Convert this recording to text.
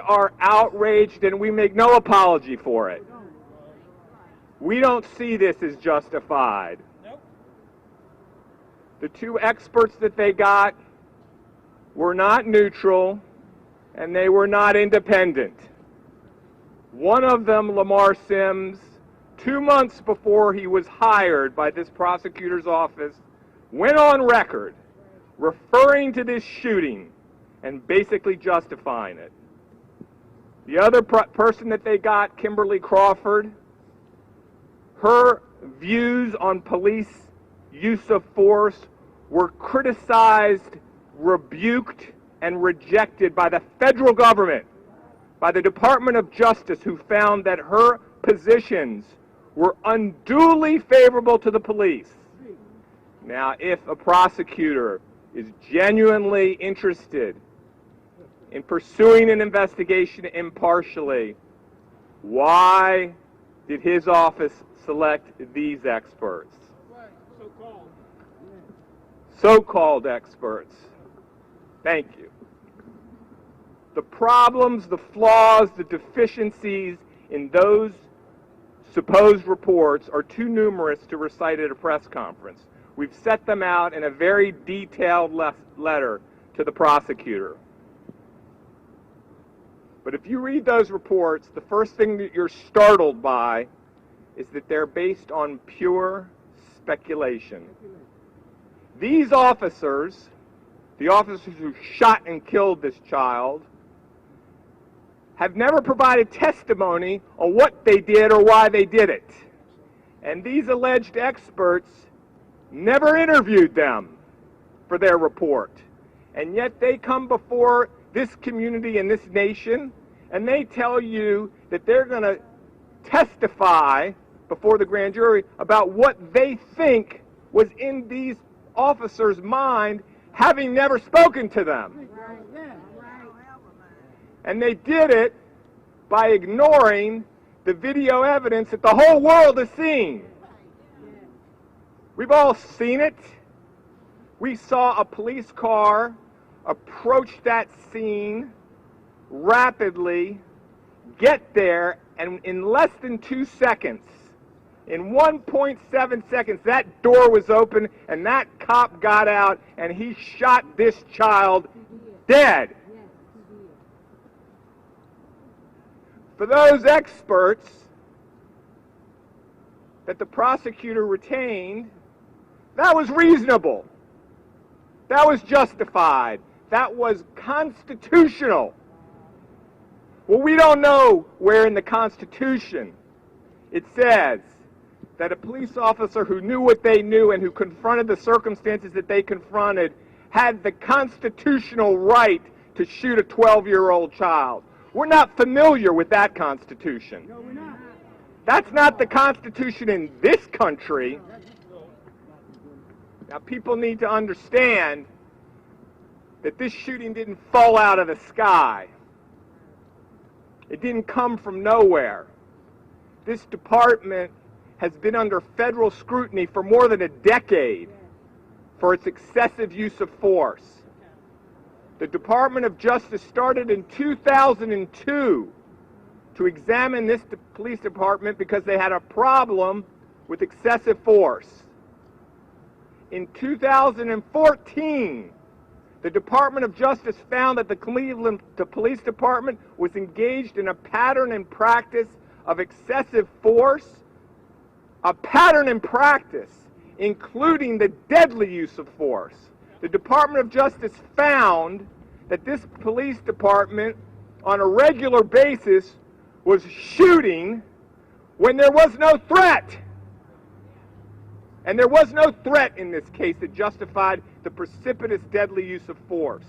are outraged, and we make no apology for it. We don't see this as justified. The two experts that they got were not neutral, and they were not independent. One of them, Lamar Sims, 2 months before he was hired by this prosecutor's office, went on record referring to this shooting and basically justifying it. The other person that they got, Kimberly Crawford, her views on police use of force were criticized, rebuked, and rejected by the federal government, by the Department of Justice, who found that her positions were unduly favorable to the police. Now, if a prosecutor is genuinely interested in pursuing an investigation impartially, why did his office select these experts? So-called experts. Thank you. The problems, the flaws, the deficiencies in those supposed reports are too numerous to recite at a press conference. We've set them out in a very detailed letter to the prosecutor. But if you read those reports, the first thing that you're startled by is that they're based on pure speculation. These officers, the officers who shot and killed this child, have never provided testimony on what they did or why they did it. And these alleged experts never interviewed them for their report. And yet they come before this community and this nation, and they tell you that they're going to testify before the grand jury about what they think was in these officers' mind, having never spoken to them. And they did it by ignoring the video evidence that the whole world has seen. We've all seen it. We saw a police car approach that scene rapidly, get there, and in less than 2 seconds, in 1.7 seconds, that door was open and that cop got out and he shot this child dead. For those experts that the prosecutor retained, that was reasonable. That was justified. That was constitutional. Well, we don't know where in the Constitution it says that a police officer who knew what they knew and who confronted the circumstances that they confronted had the constitutional right to shoot a 12-year-old child. We're not familiar with that Constitution. No, we're not. That's not the Constitution in this country. Now, people need to understand that this shooting didn't fall out of the sky. It didn't come from nowhere. This department has been under federal scrutiny for more than a decade for its excessive use of force. The Department of Justice started in 2002 to examine this police department because they had a problem with excessive force. In 2014, the Department of Justice found that the Cleveland Police Department was engaged in a pattern and practice of excessive force, a pattern and practice including the deadly use of force. The Department of Justice found that this police department on a regular basis was shooting when there was no threat. And there was no threat in this case that justified the precipitous deadly use of force.